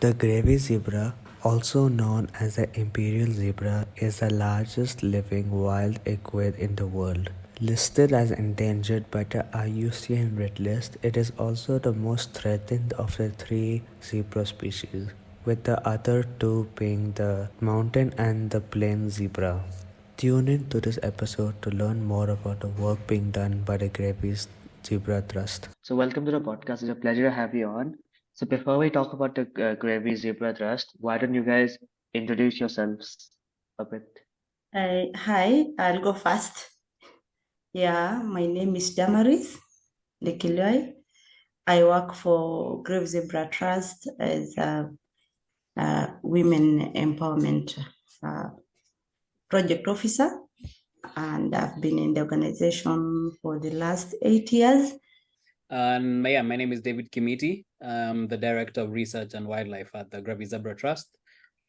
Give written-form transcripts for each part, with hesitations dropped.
The Grevy zebra, also known as the imperial zebra, is the largest living wild equid in the world. Listed as endangered by the IUCN Red List, it is also the most threatened of the three zebra species, with the other two being the mountain and the plain zebra. Tune in to this episode to learn more about the work being done by the Grevy's Zebra Trust. So, welcome to the podcast. It's a pleasure to have you on. So, before we talk about the Grevy Zebra Trust, why don't you guys introduce yourselves a bit? Hi, I'll go first. Yeah, my name is Damaris Lekiluai. I work for Grevy Zebra Trust as a women empowerment project officer, and I've been in the organization for the last 8 years. And my name is David Kimiti. I'm the Director of Research and Wildlife at the Grevy Zebra Trust.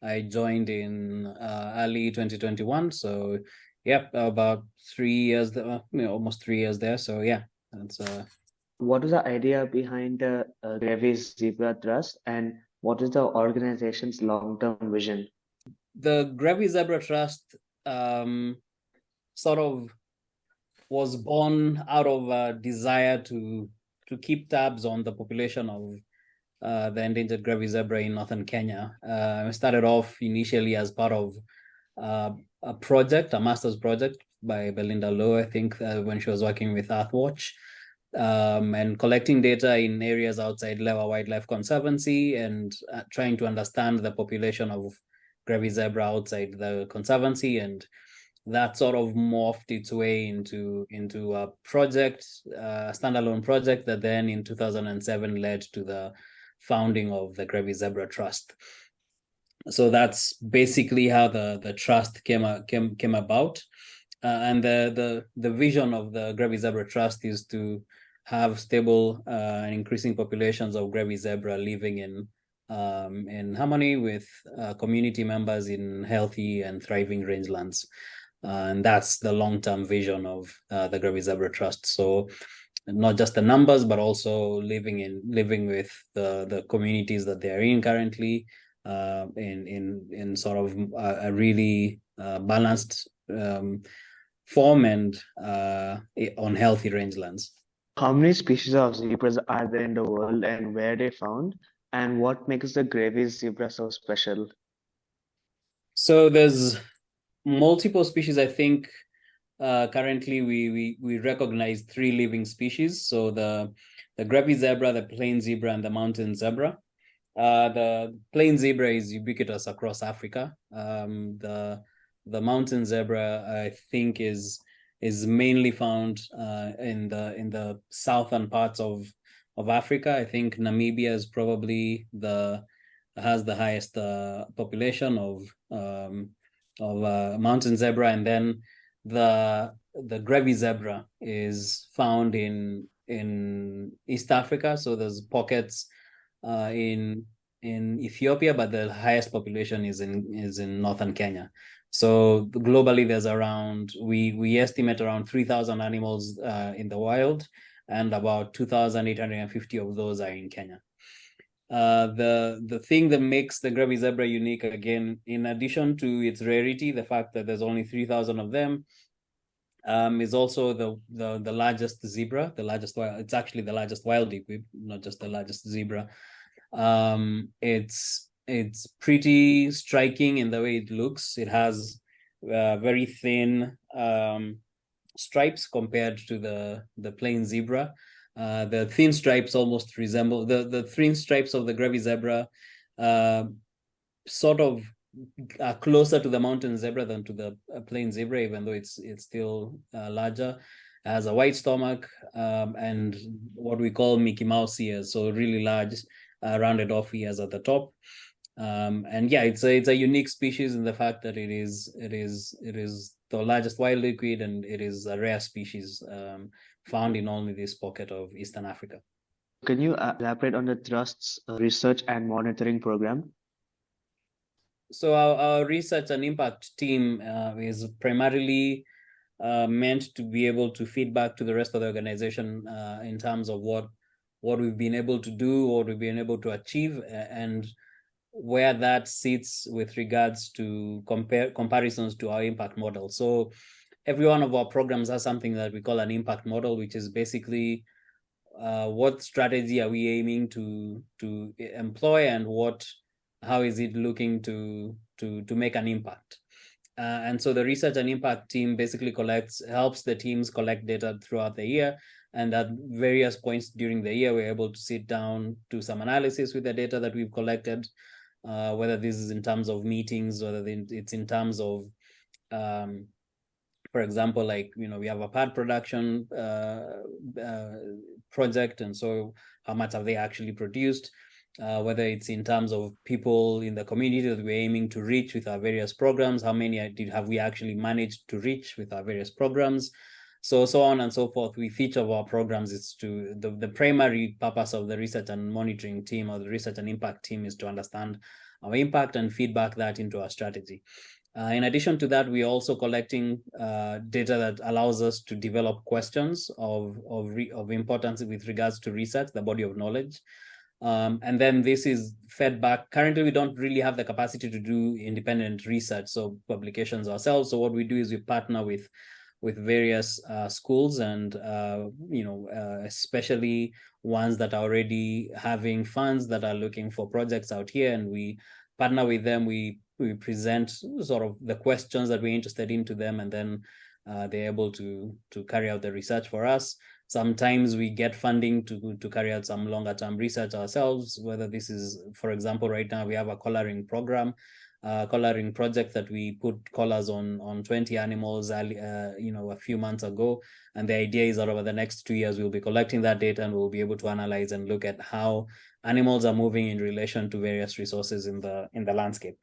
I joined in early 2021. So, about 3 years, almost 3 years there. So, that's. What is the idea behind the Grevy Zebra Trust, and what is the organization's long-term vision? The Grevy Zebra Trust sort of was born out of a desire to keep tabs on the population of the endangered Grevy zebra in northern Kenya. We started off initially as part of a project, a master's project by Belinda Lowe, I think, when she was working with Earthwatch, and collecting data in areas outside Lewa Wildlife Conservancy and trying to understand the population of Grevy zebra outside the conservancy. And that sort of morphed its way into a project, a standalone project that then in 2007 led to the founding of the Grevy Zebra Trust. So that's basically how the trust came about. And the vision of the Grevy Zebra Trust is to have stable and increasing populations of Grevy zebra living in harmony with community members in healthy and thriving rangelands. And that's the long-term vision of the Grevy Zebra Trust. So not just the numbers, but also living with the communities that they are in currently, in sort of a really balanced form and on healthy rangelands. How many species of zebras are there in the world, and where they found, and what makes the Grevy zebra so special? So there's multiple species. I think currently we recognize 3 living species. So the Grevy zebra, the plain zebra, and the mountain zebra. The plain zebra is ubiquitous across Africa. The mountain zebra, I think, is mainly found in the southern parts of Africa. I think Namibia is probably has the highest population of mountain zebra, and then the Grevy zebra is found in East Africa. So there's pockets in Ethiopia, but the highest population is in northern Kenya. So globally, there's around we estimate around 3,000 animals in the wild, and about 2,850 of those are in Kenya. The thing that makes the Grevy zebra unique, again, in addition to its rarity, the fact that there's only 3,000 of them, is also the largest zebra, it's actually the largest wild equid, not just the largest zebra. It's pretty striking in the way it looks. It has very thin stripes compared to the plain zebra. The thin stripes almost resemble the thin stripes of the Grevy zebra, sort of are closer to the mountain zebra than to the plain zebra, even though it's still larger. It has a white stomach and what we call Mickey Mouse ears, so really large, rounded off ears at the top. And yeah, it's a unique species in the fact that it is the largest wild liquid, and it is a rare species found in only this pocket of Eastern Africa. Can you elaborate on the Trust's research and monitoring program? So our research and impact team is primarily meant to be able to feed back to the rest of the organization in terms of what we've been able to do, what we've been able to achieve, and where that sits with regards to comparisons to our impact model. So every one of our programs has something that we call an impact model, which is basically what strategy are we aiming to employ, and how is it looking to make an impact. And so the research and impact team basically helps the teams collect data throughout the year. And at various points during the year, we're able to sit down, do some analysis with the data that we've collected, whether this is in terms of meetings, whether it's in terms of, for example, like, we have a pad production project. And so how much have they actually produced? Whether it's in terms of people in the community that we're aiming to reach with our various programs, how many have we actually managed to reach with our various programs, so on and so forth. With each of our programs, it's to the primary purpose of the research and monitoring team, or the research and impact team, is to understand our impact and feedback that into our strategy. In addition to that, we're also collecting data that allows us to develop questions of importance with regards to research, the body of knowledge. And then this is fed back. Currently, we don't really have the capacity to do independent research, so publications ourselves. So what we do is we partner with various schools, and especially ones that are already having funds that are looking for projects out here, and we partner with them. We present sort of the questions that we're interested in to them, and then they're able to carry out the research for us. Sometimes we get funding to carry out some longer term research ourselves, whether this is, for example, right now we have a collaring program, collaring project that we put collars on 20 animals, a few months ago. And the idea is that over the next 2 years, we'll be collecting that data, and we'll be able to analyze and look at how animals are moving in relation to various resources in the landscape.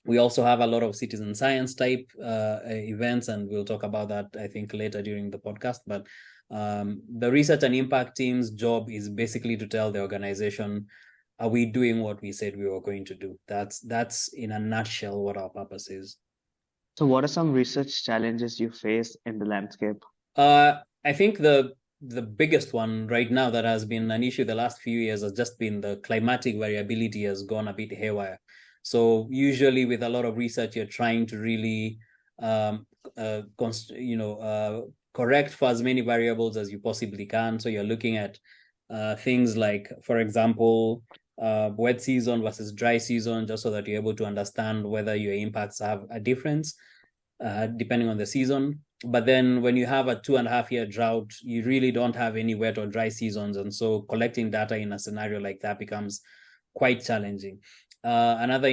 We also have a lot of citizen science type events, and we'll talk about that, I think, later during the podcast. But the research and impact team's job is basically to tell the organization, are we doing what we said we were going to do? That's in a nutshell what our purpose is. So what are some research challenges you face in the landscape? I think the biggest one right now that has been an issue the last few years has just been the climatic variability has gone a bit haywire. So usually with a lot of research, you're trying to really correct for as many variables as you possibly can. So you're looking at things like, for example, wet season versus dry season, just so that you're able to understand whether your impacts have a difference depending on the season. But then when you have a 2.5-year drought, you really don't have any wet or dry seasons. And so collecting data in a scenario like that becomes quite challenging. Another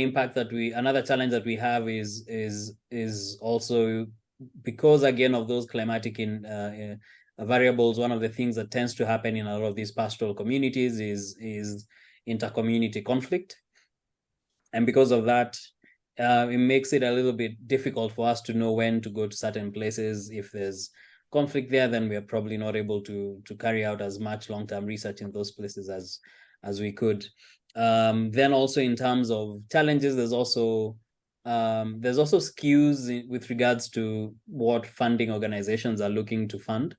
challenge that we have is also because, again, of those climatic variables. One of the things that tends to happen in a lot of these pastoral communities is inter-community conflict, and because of that, it makes it a little bit difficult for us to know when to go to certain places. If there's conflict there, then we are probably not able to carry out as much long-term research in those places as we could. Then also in terms of challenges, there's also skews with regards to what funding organizations are looking to fund.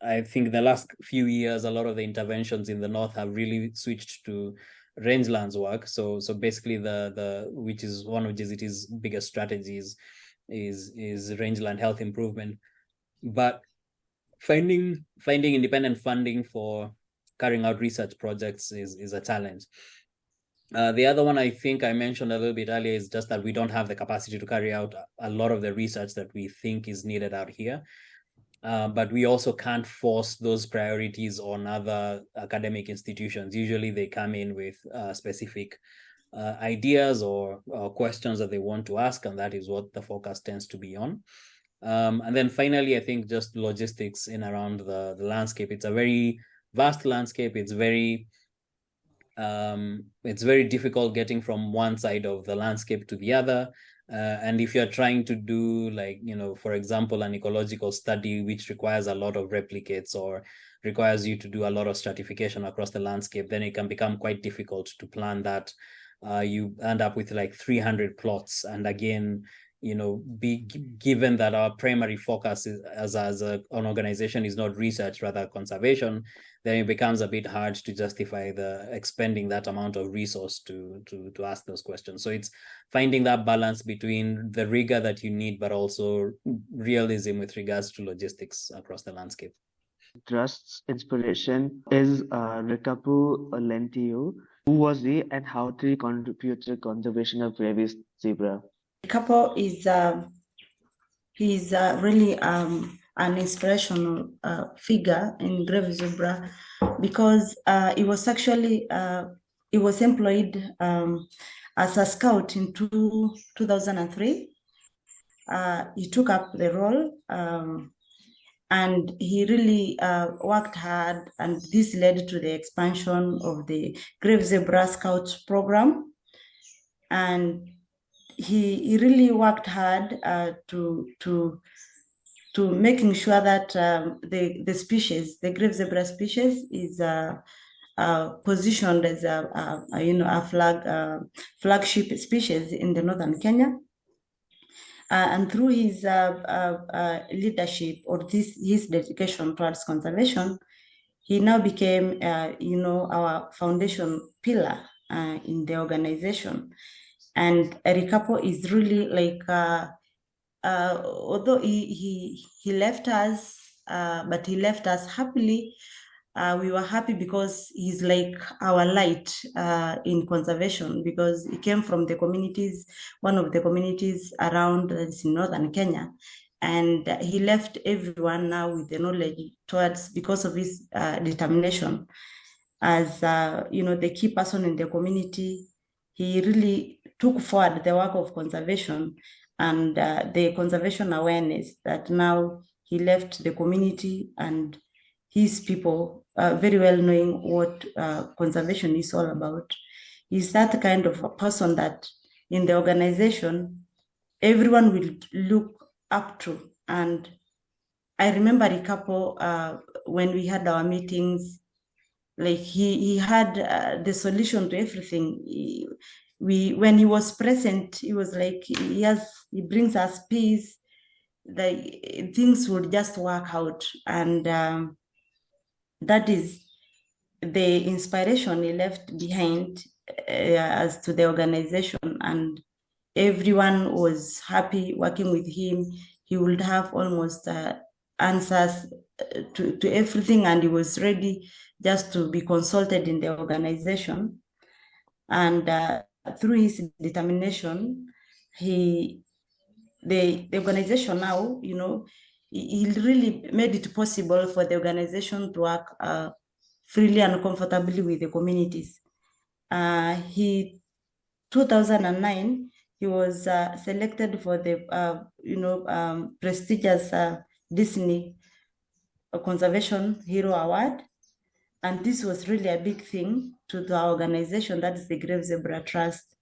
I think in the last few years, a lot of the interventions in the north have really switched to rangelands work. So basically which is one of GZT's biggest strategies is rangeland health improvement. But finding independent funding for carrying out research projects is a challenge. The other one I think I mentioned a little bit earlier is just that we don't have the capacity to carry out a lot of the research that we think is needed out here. But we also can't force those priorities on other academic institutions. Usually they come in with specific ideas or questions that they want to ask, and that is what the focus tends to be on. And then finally, I think just logistics in around the landscape. It's a very vast landscape. It's very difficult getting from one side of the landscape to the other. And if you're trying to do, like, for example, an ecological study, which requires a lot of replicates or requires you to do a lot of stratification across the landscape, then it can become quite difficult to plan that. You end up with like 300 plots. And again, be given that our primary focus is, as an organization is not research, rather conservation, then it becomes a bit hard to justify the expending that amount of resource to ask those questions. So it's finding that balance between the rigor that you need, but also realism with regards to logistics across the landscape. Trust's inspiration is Rikapu Lentiu. Who was he and how did he contribute to the conservation of Grevy's zebra? Couple is he's really an inspirational figure in Grevy zebra because he was actually he was employed as a scout in 2003. He took up the role and he really worked hard, and this led to the expansion of the Grevy Zebra Scouts program. And he really worked hard to making sure that the species, the Grevy Zebra species, is positioned as a flagship species in the northern Kenya. And through his leadership or his dedication towards conservation, he now became, our foundation pillar in the organization. And Erikapo is really like, although he left us, but he left us happily. We were happy because he's like our light in conservation, because he came from the communities, one of the communities around in northern Kenya, and he left everyone now with the knowledge because of his determination as the key person in the community. He really took forward the work of conservation and the conservation awareness that now he left the community and his people very well knowing what conservation is all about. He's that kind of a person that in the organization, everyone will look up to. And I remember a couple when we had our meetings, like he had the solution to everything. When he was present, he was like, he brings us peace. Things would just work out. And that is the inspiration he left behind as to the organization, and everyone was happy working with him. He would have almost answers to everything, and he was ready just to be consulted in the organization. And through his determination, the organization now, he really made it possible for the organization to work freely and comfortably with the communities. 2009, he was selected for the prestigious Disney Conservation Hero Award. And this was really a big thing to the organization, that is the Grevy Zebra Trust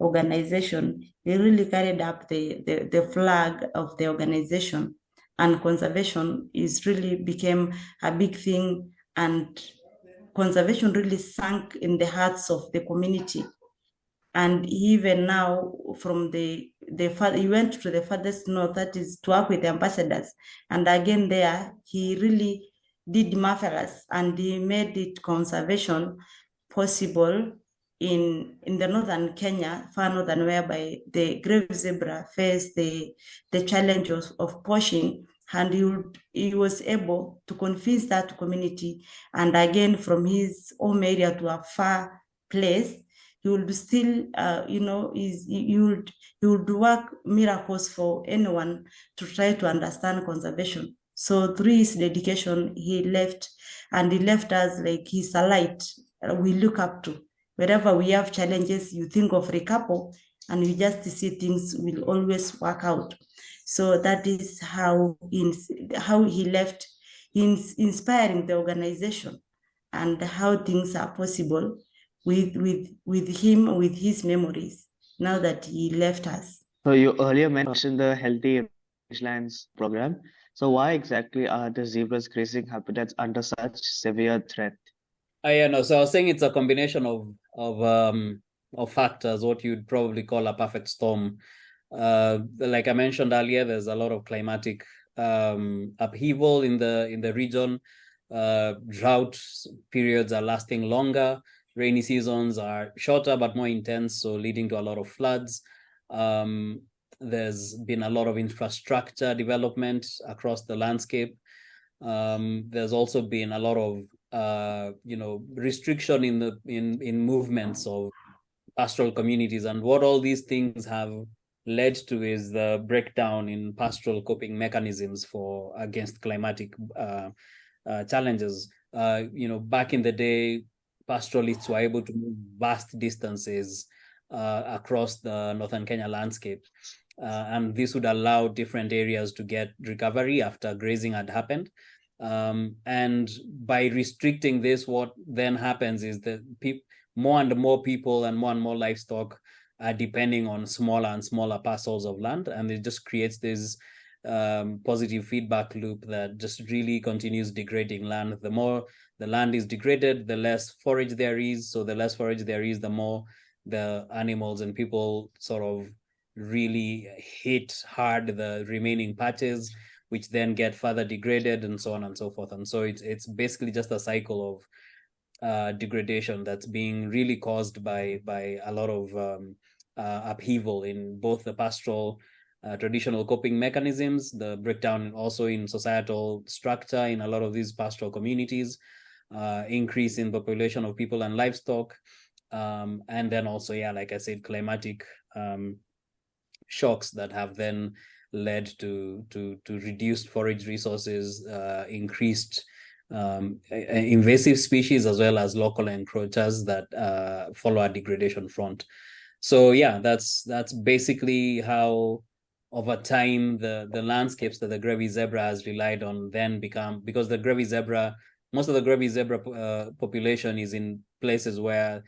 organization. He really carried up the flag of the organization, and conservation really became a big thing, and conservation really sank in the hearts of the community. And even now, from he went to the farthest north, that is to work with the ambassadors. And again there, he really did marvelous, and he made it conservation possible in the northern Kenya, far northern, whereby the Grevy zebra faced the challenge of poaching, and he was able to convince that community. And again, from his home area to a far place, he would still, he would work miracles for anyone to try to understand conservation. So through his dedication, he left us like he's a light we look up to. Wherever we have challenges, you think of Rikapo, and you just see things will always work out. So that is how he left, inspiring the organization, and how things are possible with him, with his memories, now that he left us. So you earlier mentioned the Healthy Rangelands program. So why exactly are the zebras grazing habitats under such severe threat? So I was saying it's a combination of factors, what you'd probably call a perfect storm. Like I mentioned earlier, there's a lot of climatic upheaval in the region. Drought periods are lasting longer. Rainy seasons are shorter but more intense, so leading to a lot of floods. There's been a lot of infrastructure development across the landscape. There's also been a lot of restriction in movements of pastoral communities, and what all these things have led to is the breakdown in pastoral coping mechanisms against climatic challenges. Back in the day, pastoralists were able to move vast distances across the northern Kenya landscape. And this would allow different areas to get recovery after grazing had happened. And by restricting this, what then happens is that more and more people and more livestock are depending on smaller and smaller parcels of land. And it just creates this positive feedback loop that just really continues degrading land. The more the land is degraded, the less forage there is. So the less forage there is, the more the animals and people sort of really hit hard the remaining patches, which then get further degraded and so on and so forth. And so it's basically just a cycle of degradation that's being really caused by a lot of upheaval in both the pastoral traditional coping mechanisms, the breakdown also in societal structure in a lot of these pastoral communities, increase in population of people and livestock, and then also, like I said, climatic shocks that have then led to reduced forage resources, increased invasive species, as well as local encroachers that follow a degradation front. So that's basically how over time the landscapes that the Grevy zebra has relied on then become, because the Grevy zebra, most of the Grevy zebra population is in places where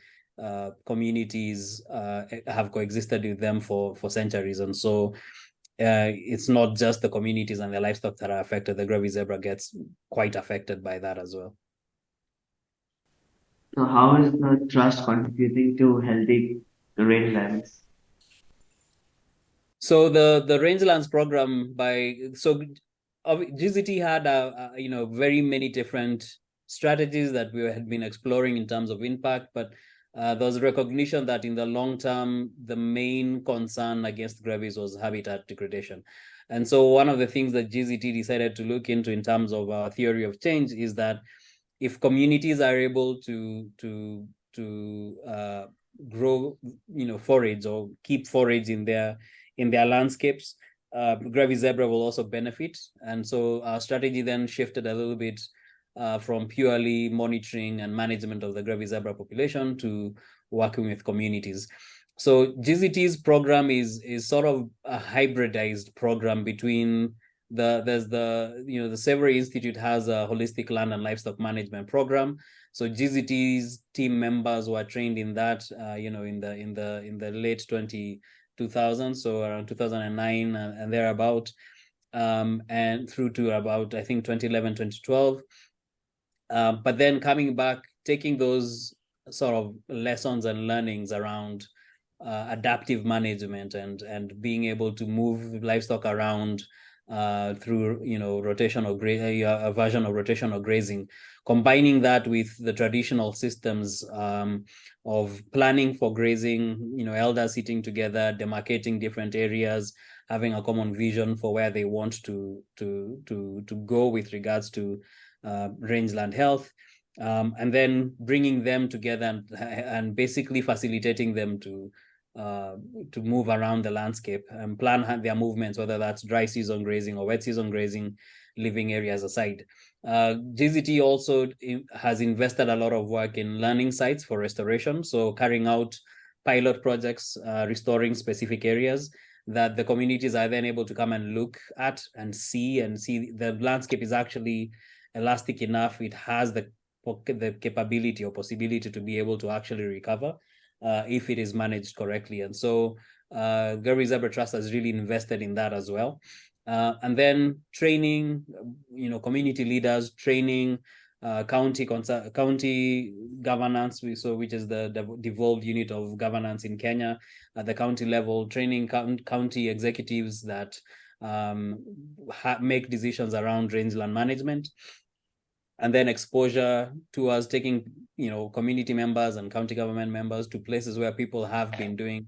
communities have coexisted with them for centuries. And so it's not just the communities and the livestock that are affected. The Grevy zebra gets quite affected by that as well. So how is the trust contributing to healthy rangelands? So the rangelands program GZT had very many different strategies that we had been exploring in terms of impact, but there was recognition that in the long term, the main concern against Grevy's was habitat degradation. And so one of the things that GZT decided to look into in terms of our theory of change is that if communities are able to grow, forage or keep forage in their landscapes, Grevy zebra will also benefit. And so our strategy then shifted a little bit from purely monitoring and management of the Grevy zebra population to working with communities. So GZT's program is sort of a hybridized program between the Savory Institute has a holistic land and livestock management program. So GZT's team members were trained in that, in the late 2000s, so around 2009 and thereabout, and through to about, I think, 2011, 2012. But then coming back, taking those sort of lessons and learnings around adaptive management and being able to move livestock around through a version of rotational grazing, combining that with the traditional systems of planning for grazing, elders sitting together, demarcating different areas, having a common vision for where they want to go with regards to rangeland health, and then bringing them together and basically facilitating them to move around the landscape and plan their movements, whether that's dry season grazing or wet season grazing, living areas aside. GZT also has invested a lot of work in learning sites for restoration, so carrying out pilot projects, restoring specific areas that the communities are then able to come and look at and see the landscape is actually elastic enough. It has the capability or possibility to be able to actually recover if it is managed correctly. And so Grevy Zebra Trust has really invested in that as well. And then training, community leaders, training county governance, which is the devolved unit of governance in Kenya at the county level, training county executives that make decisions around rangeland management, and then exposure towards taking community members and county government members to places where people have been doing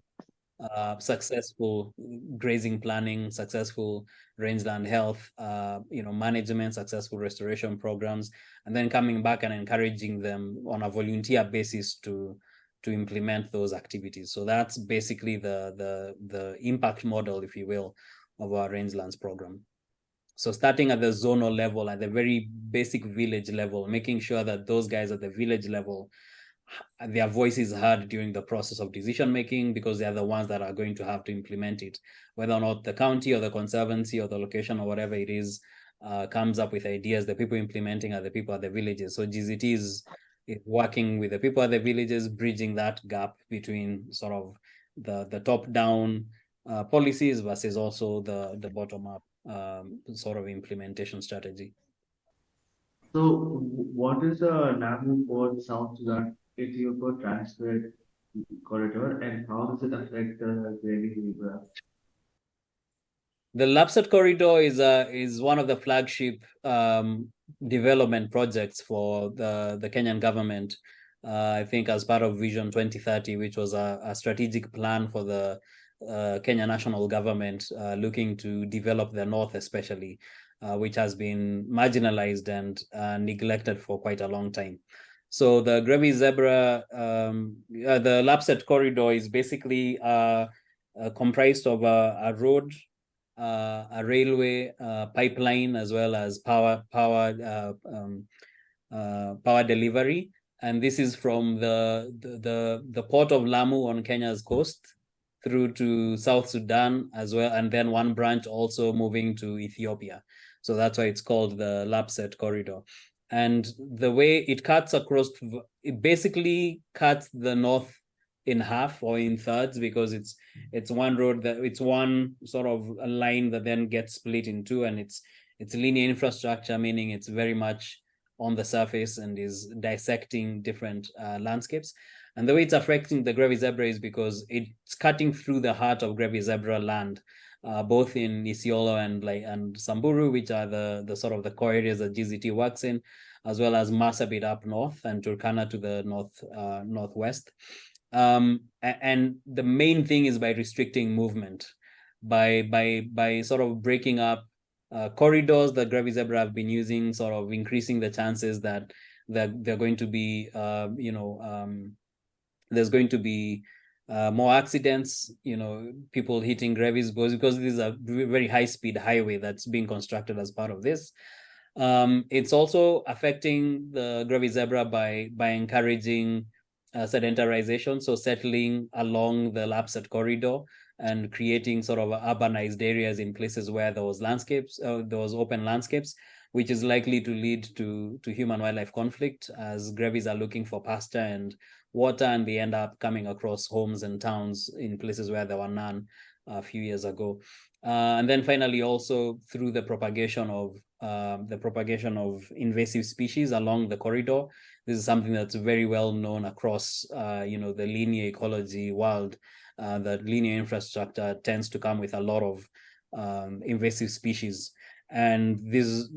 successful grazing planning, successful rangeland health, management, successful restoration programs, and then coming back and encouraging them on a volunteer basis to implement those activities. So that's basically the impact model, if you will, of our rangelands program. So starting at the zonal level, at the very basic village level, making sure that those guys at the village level, their voice is heard during the process of decision making, because they are the ones that are going to have to implement it, whether or not the county or the conservancy or the location or whatever it is comes up with ideas. The people implementing are the people at the villages. So GZT is working with the people at the villages, bridging that gap between sort of the top down policies versus also the bottom up sort of implementation strategy. So, what is the Lamu Port South Sudan Ethiopia Transport Corridor, and how does it affect the Grevy zebra? The Lapset Corridor is one of the flagship development projects for the Kenyan government. I think as part of Vision 2030, which was a strategic plan for the Kenya national government, looking to develop the north especially, which has been marginalized and neglected for quite a long time. So the Grevy zebra, the Lapset Corridor is basically comprised of a road, a railway, pipeline, as well as power delivery. And this is from the port of Lamu on Kenya's coast through to South Sudan as well, and then one branch also moving to Ethiopia. So that's why it's called the Lapset Corridor. And the way it cuts across, it basically cuts the north in half or in thirds, because it's one road, that it's one sort of a line that then gets split in two, and it's linear infrastructure, meaning it's very much on the surface and is dissecting different landscapes. And the way it's affecting the Grevy zebra is because it's cutting through the heart of Grevy zebra land, both in Isiolo and Samburu, which are the sort of the core areas that GZT works in, as well as Marsabit up north and Turkana to the northwest. And the main thing is by restricting movement, by sort of breaking up corridors that Grevy zebra have been using, sort of increasing the chances that they're going to be, there's going to be more accidents, people hitting Grevies, because this is a very high-speed highway that's being constructed as part of this. It's also affecting the Grevy zebra by encouraging sedentarization, so settling along the Lapset Corridor and creating sort of urbanized areas in places where there was open landscapes, which is likely to lead to human-wildlife conflict, as Grevies are looking for pasture and water, and they end up coming across homes and towns in places where there were none a few years ago. And then finally, also through the propagation of invasive species along the corridor. This is something that's very well known across the linear ecology world. The linear infrastructure tends to come with a lot of invasive species. And this,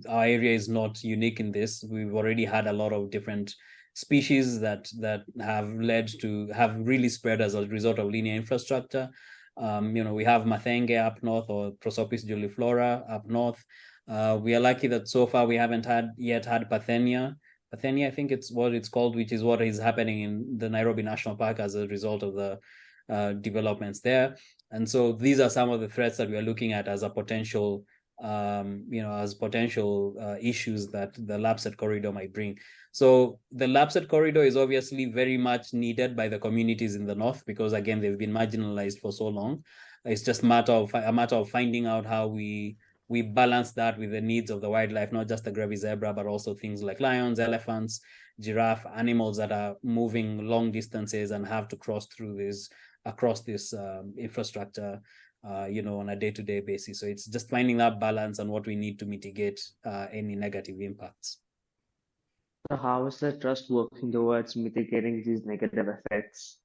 our area is not unique in this. We've already had a lot of different species that have really spread as a result of linear infrastructure. We have Mathenge up north, or Prosopis juliflora up north. We are lucky that so far we haven't yet had Pathenia. Pathenia, I think it's what it's called, which is what is happening in the Nairobi National Park as a result of the developments there. And so these are some of the threats that we are looking at as a potential issues that the Lapset Corridor might bring. So the Lapset Corridor is obviously very much needed by the communities in the north, because again, they've been marginalized for so long. It's just a matter of finding out how we balance that with the needs of the wildlife, not just the Grevy zebra, but also things like lions, elephants, giraffe, animals that are moving long distances and have to cross across this infrastructure on a day-to-day basis. So it's just finding that balance and what we need to mitigate any negative impacts. So how is the trust working towards mitigating these negative effects?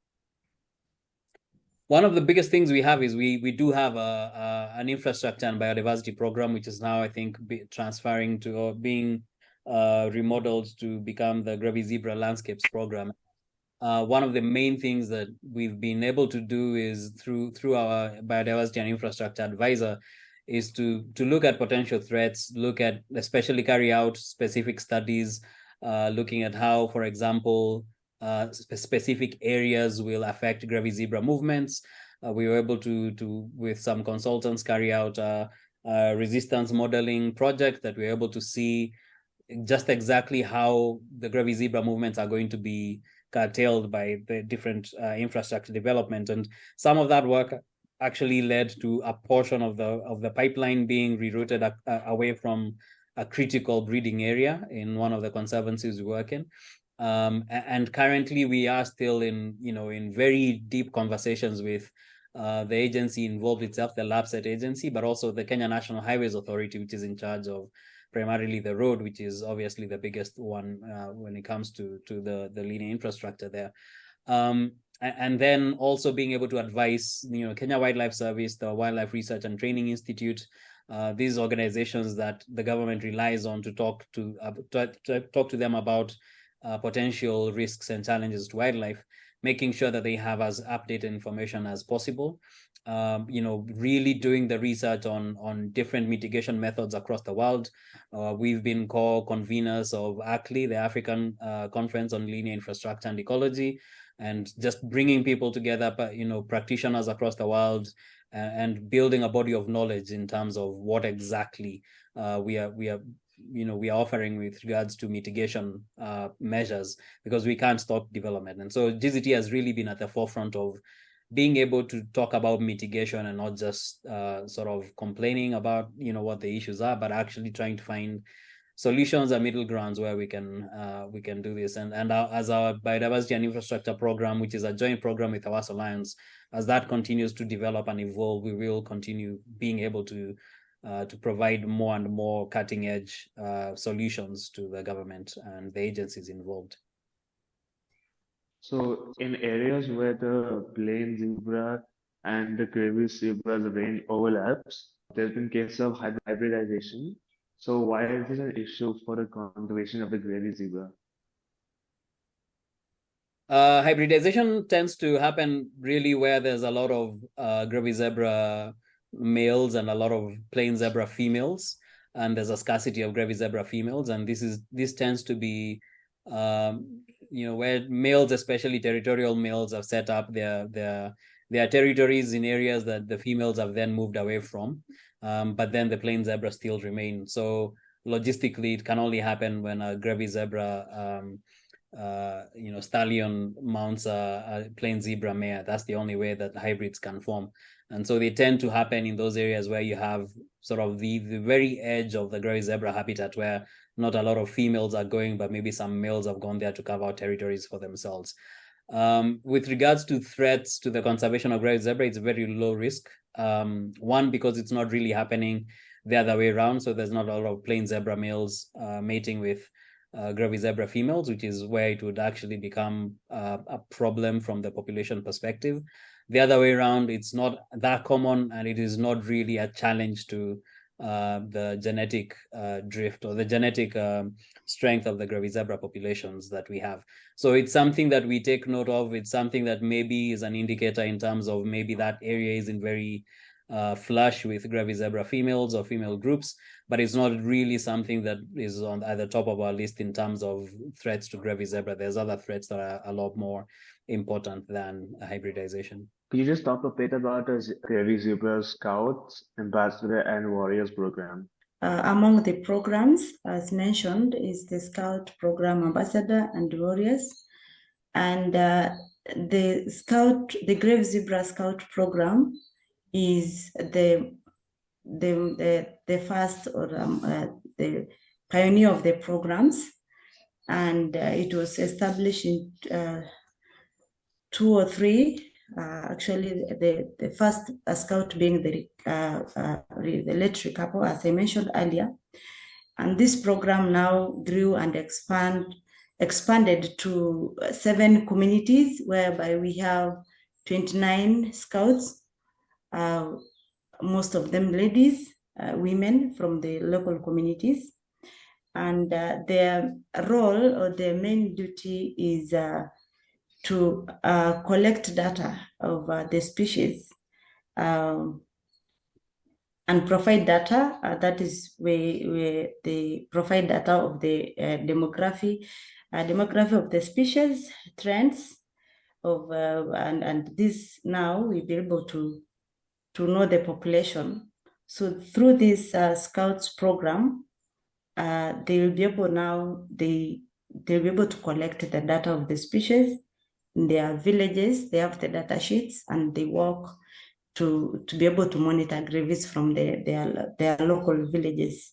One of the biggest things we have is we do have an infrastructure and biodiversity program, which is now, I think, transferring to or being remodeled to become the Grevy Zebra Landscapes program. One of the main things that we've been able to do is through our biodiversity and infrastructure advisor is to look at potential threats, especially carry out specific studies, looking at how, for example, specific areas will affect Grevy zebra movements. We were able to with some consultants carry out a resistance modeling project that we were able to see just exactly how the Grevy zebra movements are going to be curtailed by the different infrastructure development. And some of that work actually led to a portion of the pipeline being rerouted away from a critical breeding area in one of the conservancies we work in. And currently we are still in very deep conversations with the agency involved itself, the LAPSET agency, but also the Kenya National Highways Authority, which is in charge of primarily the road, which is obviously the biggest one when it comes to the linear infrastructure there. And then also being able to advise, Kenya Wildlife Service, the Wildlife Research and Training Institute, these organizations that the government relies on to talk to them about potential risks and challenges to wildlife, making sure that they have as updated information as possible. Really doing the research on different mitigation methods across the world. We've been co-conveners of ACLI, the African Conference on Linear Infrastructure and Ecology, and just bringing people together, practitioners across the world, and building a body of knowledge in terms of what exactly we are offering with regards to mitigation measures, because we can't stop development. And so GZT has really been at the forefront of being able to talk about mitigation and not just sort of complaining about what the issues are, but actually trying to find solutions and middle grounds where we can do this. And as our biodiversity and infrastructure program, which is a joint program with Awas Alliance, as that continues to develop and evolve, we will continue being able to provide more and more cutting edge solutions to the government and the agencies involved. So in areas where the plain zebra and the Grevy zebra's range overlaps, there's been cases of hybridization. So why is this an issue for the conservation of the Grevy zebra? Hybridization tends to happen really where there's a lot of Grevy zebra males and a lot of plain zebra females, and there's a scarcity of Grevy zebra females, and this tends to be where males, especially territorial males, have set up their territories in areas that the females have then moved away from, but then the plain zebra still remain. So logistically, it can only happen when a Grevy zebra stallion mounts a plain zebra mare. That's the only way that hybrids can form. And so they tend to happen in those areas where you have sort of the very edge of the Grevy zebra habitat, where not a lot of females are going, but maybe some males have gone there to carve out territories for themselves. With regards to threats to the conservation of Grevy zebra, it's very low risk. One, because it's not really happening the other way around. So there's not a lot of plain zebra males mating with Grevy zebra females, which is where it would actually become a problem from the population perspective. The other way around, it's not that common, and it is not really a challenge to the genetic drift or the genetic strength of the Grevy zebra populations that we have. So it's something that we take note of. It's something that maybe is an indicator in terms of maybe that area isn't very flush with Grevy zebra females or female groups, but it's not really something that is at the top of our list in terms of threats to Grevy zebra. There's other threats that are a lot more important than hybridization. Could you just talk a bit about the Grevy Zebra Scouts, Ambassador, and Warriors program? Among the programs, as mentioned, is the Scout program, Ambassador, and Warriors. And the Grevy Zebra Scout program is the first or the pioneer of the programs, and it was established in 2003. Actually, the first scout being the late couple, as I mentioned earlier, and this program now grew and expanded expanded to 7 communities, whereby we have 29 scouts, most of them ladies, women from the local communities. And their role or their main duty is to collect data of the species and provide data. That is where they provide data of the demography of the species, trends of, and this now we'll be able to know the population. So through this Scouts program, they will be able now, they'll be able to collect the data of the species in their villages. They have the data sheets and they work to be able to monitor grevies from their local villages.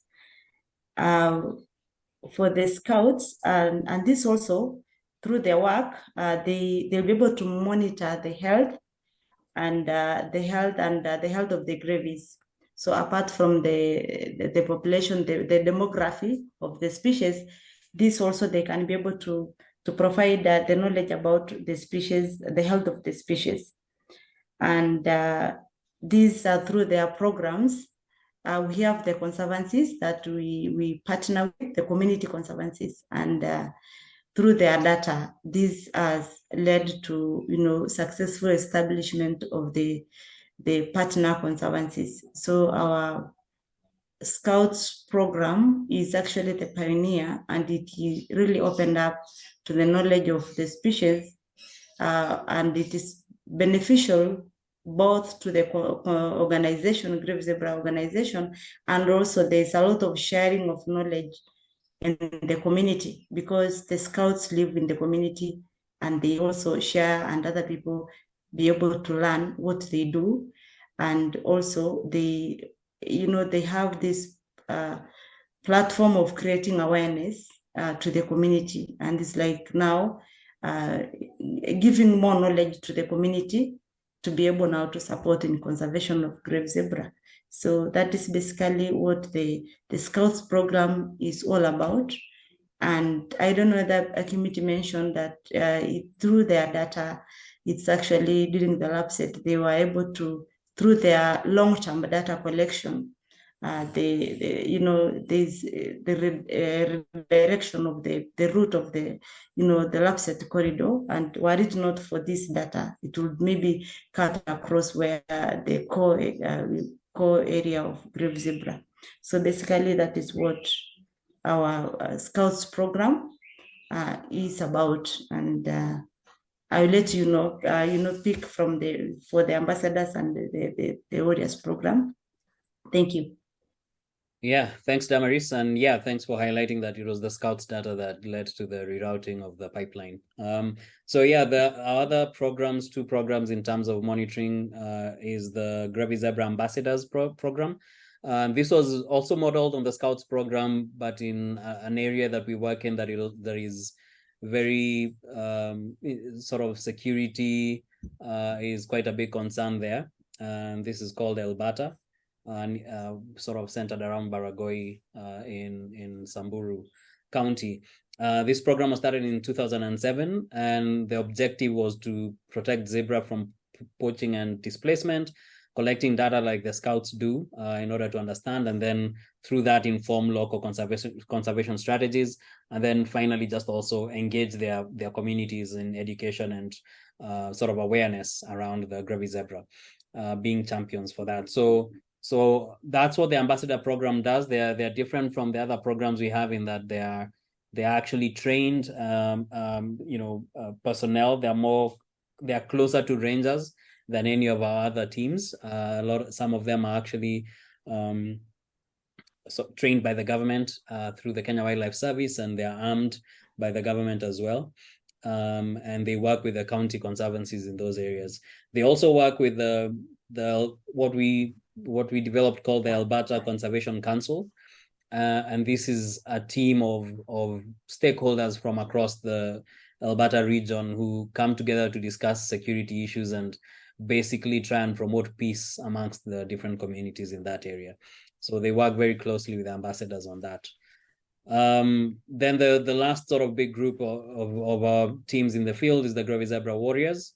For the scouts, and this also, through their work, they'll be able to monitor the health and the health of the grevies. So apart from the population, the demography of the species, this also they can be able to provide the knowledge about the species, the health of the species. And these are through their programs. We have the conservancies that we partner with, the community conservancies, and through their data, this has led to successful establishment of the partner conservancies. So our Scouts program is actually the pioneer, and it really opened up to the knowledge of the species, and it is beneficial both to the organization, Grevy Zebra organization, and also there's a lot of sharing of knowledge in the community, because the scouts live in the community and they also share, and other people be able to learn what they do. And also they have this platform of creating awareness to the community, and it's like now giving more knowledge to the community to be able now to support in conservation of Grevy zebra. So that is basically what the Scouts program is all about. And I don't know that Kimiti mentioned that through their data, it's actually during the lab set, they were able to, through their long-term data collection, there's the redirection of the route of the lapset corridor, and were it not for this data, it would maybe cut across where the core area of Grevy zebra. So basically, that is what our Scouts program is about, and I will let you know, pick from for the ambassadors and the Warriors program. Thank you. Yeah, thanks, Damaris. And yeah, thanks for highlighting that it was the Scouts data that led to the rerouting of the pipeline. So yeah, the other programs, 2 programs in terms of monitoring is the Grevy Zebra Ambassadors program. This was also modeled on the Scouts program, but in an area that we work in that there is very sort of security is quite a big concern there. This is called Elbata, and sort of centered around Baragoi in Samburu County. This program was started in 2007, and the objective was to protect zebra from poaching and displacement, collecting data like the Scouts do in order to understand, and then through that inform local conservation strategies, and then finally just also engage their communities in education and sort of awareness around the Grevy zebra, being champions for that. So that's what the ambassador program does. They're different from the other programs we have in that they're actually trained personnel. They're closer to rangers than any of our other teams. Some of them are actually trained by the government through the Kenya Wildlife Service, and they're armed by the government as well. And they work with the county conservancies in those areas. They also work with what we developed called the Elbata Conservation Council. And this is a team of stakeholders from across the Elbata region who come together to discuss security issues and basically try and promote peace amongst the different communities in that area. So they work very closely with ambassadors on that. Then the last sort of big group of our teams in the field is the Grevy Zebra Warriors.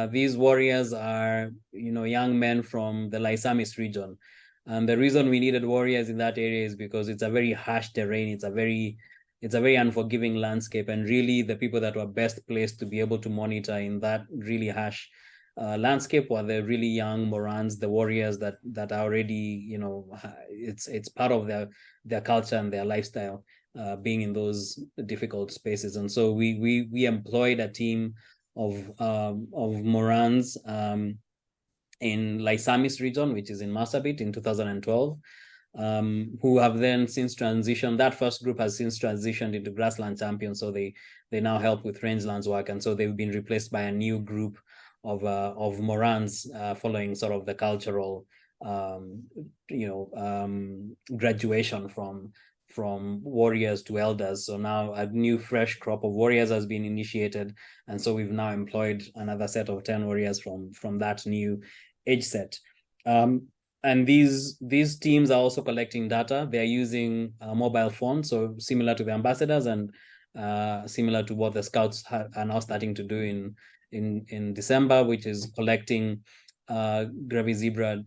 These warriors are, young men from the Laisamis region. And the reason we needed warriors in that area is because it's a very harsh terrain. It's a very unforgiving landscape. And really the people that were best placed to be able to monitor in that really harsh landscape were the really young Morans, the warriors that are already, it's part of their culture and their lifestyle, being in those difficult spaces. And so we employed a team of Morans in Laisamis region, which is in Marsabit, in 2012, who have then since transitioned. That first group has since transitioned into grassland champions, so they now help with rangelands work, and so they've been replaced by a new group of Morans, following sort of the cultural graduation from warriors to elders. So now a new fresh crop of warriors has been initiated, and so we've now employed another set of 10 warriors from that new age set. And these teams are also collecting data. They're using mobile phones, so similar to the ambassadors and similar to what the scouts are now starting to do in December, which is collecting Grevy zebra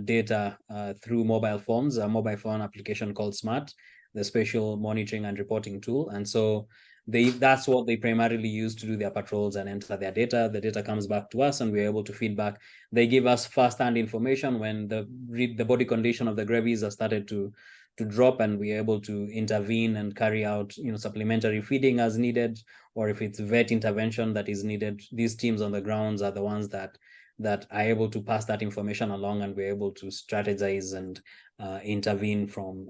data through mobile phones, a mobile phone application called Smart, the spatial monitoring and reporting tool. And so that's what they primarily use to do their patrols and enter their data. The data comes back to us and we're able to feedback. They give us first-hand information when the body condition of the Grevies are started to drop, and we're able to intervene and carry out supplementary feeding as needed, or if it's vet intervention that is needed. These teams on the grounds are the ones that are able to pass that information along, and we're able to strategize and intervene from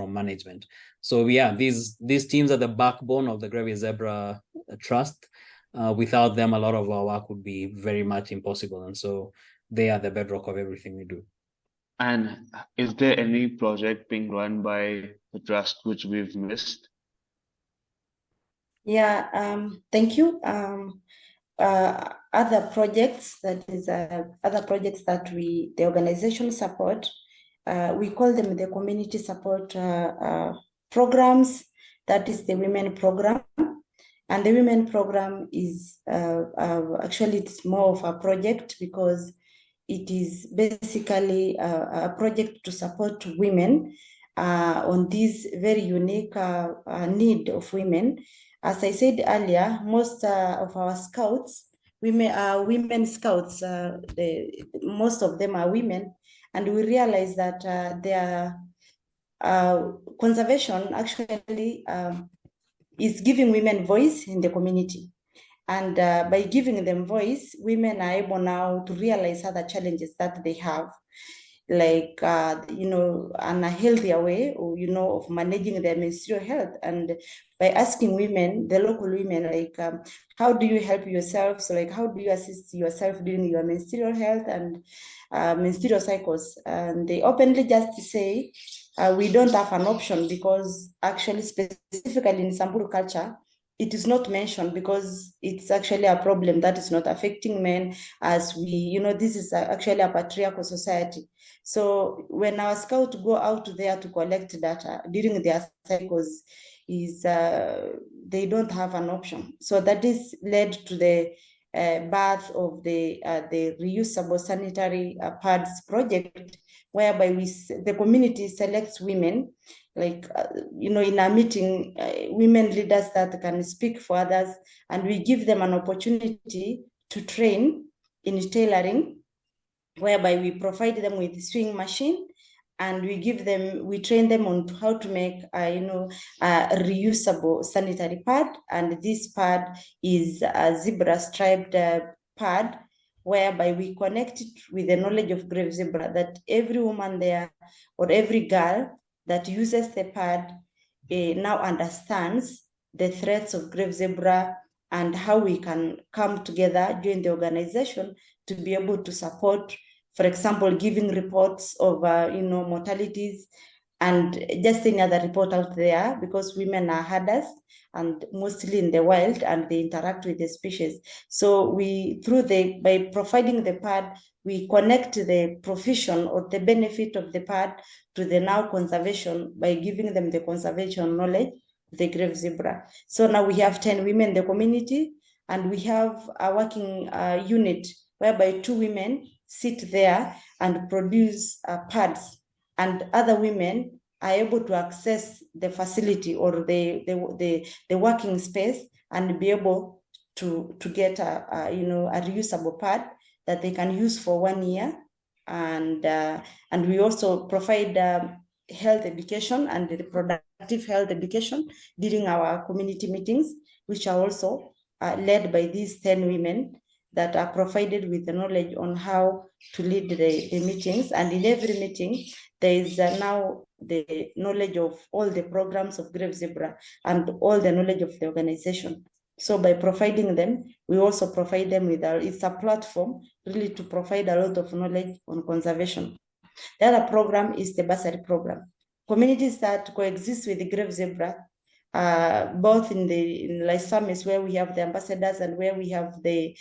management. So yeah, these teams are the backbone of the Grevy Zebra Trust. Without them, a lot of our work would be very much impossible, and so they are the bedrock of everything we do. And is there any project being run by the trust which we've missed? Yeah, thank you. Other projects that the organization support, we call them the community support programs. That is the women program, and the women program is actually it's more of a project because it is basically a project to support women on this very unique need of women. As I said earlier, most of our scouts, women scouts, most of them are women, and we realize that their conservation actually is giving women voice in the community. And by giving them voice, women are able now to realize other challenges that they have, like, in a healthier way, or, of managing their menstrual health. And by asking women, the local women, like, how do you help yourself? So like, how do you assist yourself during your menstrual health and menstrual cycles? And they openly just say, we don't have an option, because actually specifically in Samburu culture, it is not mentioned because it's actually a problem that is not affecting men, as we, this is actually a patriarchal society. So when our scouts go out there to collect data during their cycles, they don't have an option. So that is led to the birth of the reusable sanitary pads project, whereby the community selects women, like, in a meeting, women leaders that can speak for others, and we give them an opportunity to train in tailoring, whereby we provide them with sewing machine, and we train them on how to make a reusable sanitary pad. And this pad is a zebra striped pad, whereby we connect it with the knowledge of grave zebra, that every woman there or every girl that uses the pad now understands the threats of grave zebra and how we can come together during the organization to be able to support, for example, giving reports of mortalities and just any other report out there, because women are herders and mostly in the wild, and they interact with the species. So by providing the pad, we connect the profession or the benefit of the pad to the now conservation by giving them the conservation knowledge the grave zebra. So now we have 10 women in the community, and we have a working unit whereby 2 women sit there and produce pads, and other women are able to access the facility or the working space and be able to get a reusable pad that they can use for 1 year. And we also provide health education and reproductive health education during our community meetings, which are also led by these 10 women that are provided with the knowledge on how to lead the meetings. And in every meeting, there is now the knowledge of all the programs of Grave Zebra and all the knowledge of the organization. So by providing them, we also provide them with it's a platform really to provide a lot of knowledge on conservation. The other program is the bursary program. Communities that coexist with the grave zebra, both in Lysamis, where we have the ambassadors and where we have the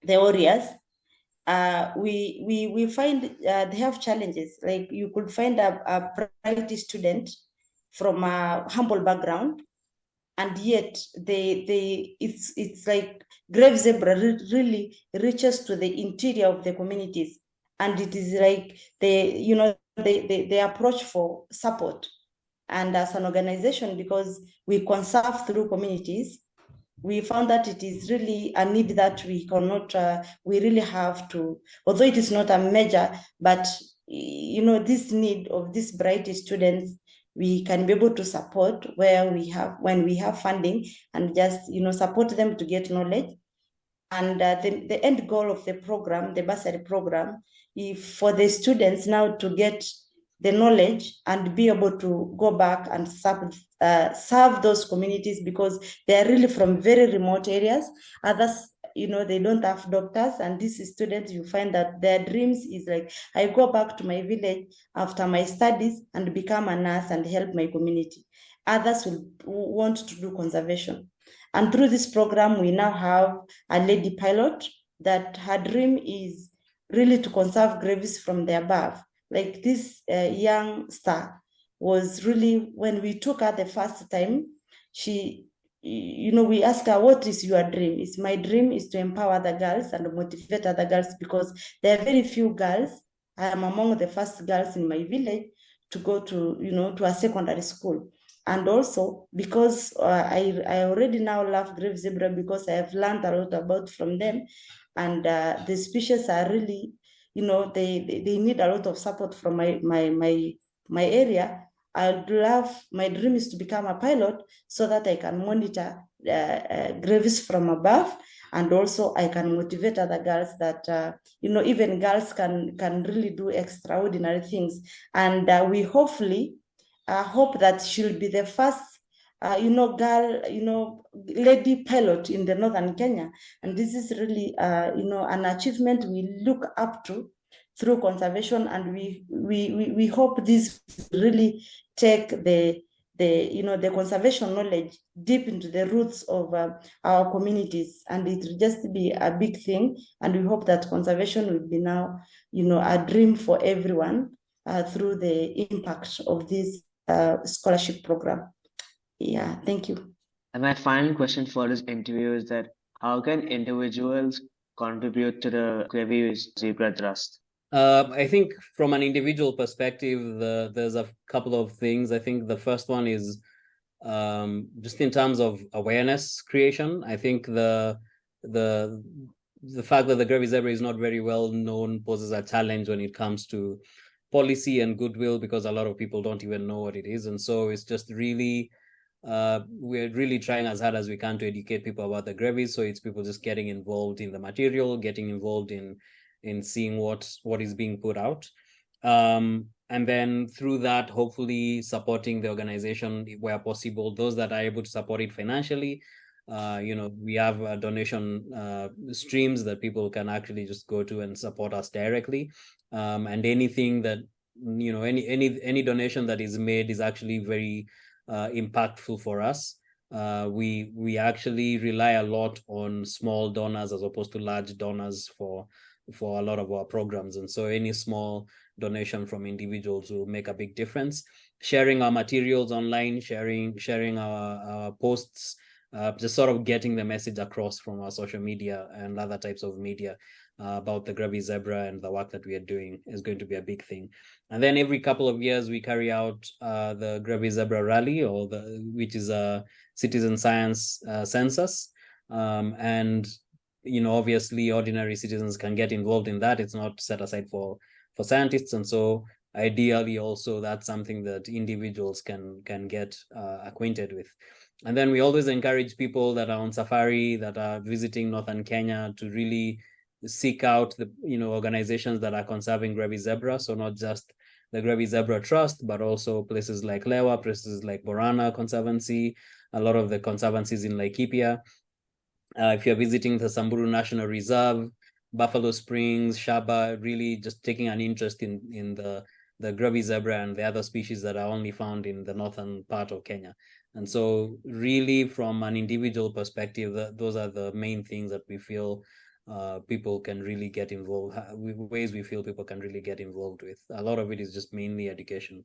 warriors, we find they have challenges. Like you could find a bright student from a humble background, and yet it's like grave zebra really reaches to the interior of the communities, and it is like they approach for support. And as an organization, because we conserve through communities, we found that it is really a need that we cannot, we really have to, although it is not a major, but this need of these bright students, we can be able to support when we have funding, and just support them to get knowledge. And the end goal of the program, the bursary program, is for the students now to get the knowledge and be able to go back and serve those communities, because they are really from very remote areas. Others, they don't have doctors, and these students, you find that their dreams is like, I go back to my village after my studies and become a nurse and help my community. Others will want to do conservation. And through this program, we now have a lady pilot that her dream is really to conserve graves from the above. Like this young star was really, when we took her the first time, we asked her, what is your dream? My dream is to empower the girls and motivate other girls, because there are very few girls. I am among the first girls in my village to go to a secondary school. And also because I already now love grave zebra, because I have learned a lot about from them. And the species are really, they need a lot of support from my area. My dream is to become a pilot, so that I can monitor graves from above, and also I can motivate other girls that even girls can really do extraordinary things. And we hopefully hope that she'll be the first girl, lady pilot in the northern Kenya. And this is really an achievement we look up to through conservation, and we hope this really take the conservation knowledge deep into the roots of our communities, and it will just be a big thing. And we hope that conservation will be now a dream for everyone through the impact of this scholarship program. Yeah, thank you. And my final question for this interview is that how can individuals contribute to the Grevy Zebra Trust? I think from an individual perspective, there's a couple of things. I think the first one is just in terms of awareness creation. I think the fact that the Grevy zebra is not very well known poses a challenge when it comes to policy and goodwill, because a lot of people don't even know what it is. And so it's just really, we're really trying as hard as we can to educate people about the Grevy. So it's people just getting involved in the material, getting involved in seeing what is being put out. And then through that, hopefully supporting the organization where possible, those that are able to support it financially. We have donation streams that people can actually just go to and support us directly. And anything that, any donation that is made is actually very impactful for us. we actually rely a lot on small donors as opposed to large donors for a lot of our programs. And so any small donation from individuals will make a big difference. Sharing our materials online, sharing our posts, just sort of getting the message across from our social media and other types of media about the Grevy zebra and the work that we are doing is going to be a big thing. And then every couple of years we carry out the Grevy zebra rally, which is a citizen science census, and obviously ordinary citizens can get involved in that. It's not set aside for scientists, and so ideally also that's something that individuals can get acquainted with. And then we always encourage people that are on safari, that are visiting northern Kenya, to really seek out the organizations that are conserving Grevy zebra. So not just the Grevy Zebra Trust, but also places like Lewa, places like Borana Conservancy, a lot of the conservancies in Laikipia. If you're visiting the Samburu National Reserve, Buffalo Springs, Shaba, really just taking an interest in the Grevy zebra and the other species that are only found in the northern part of Kenya. And so really from an individual perspective, those are the main things that we feel people can really get involved, ways we feel people can really get involved with. A lot of it is just mainly education.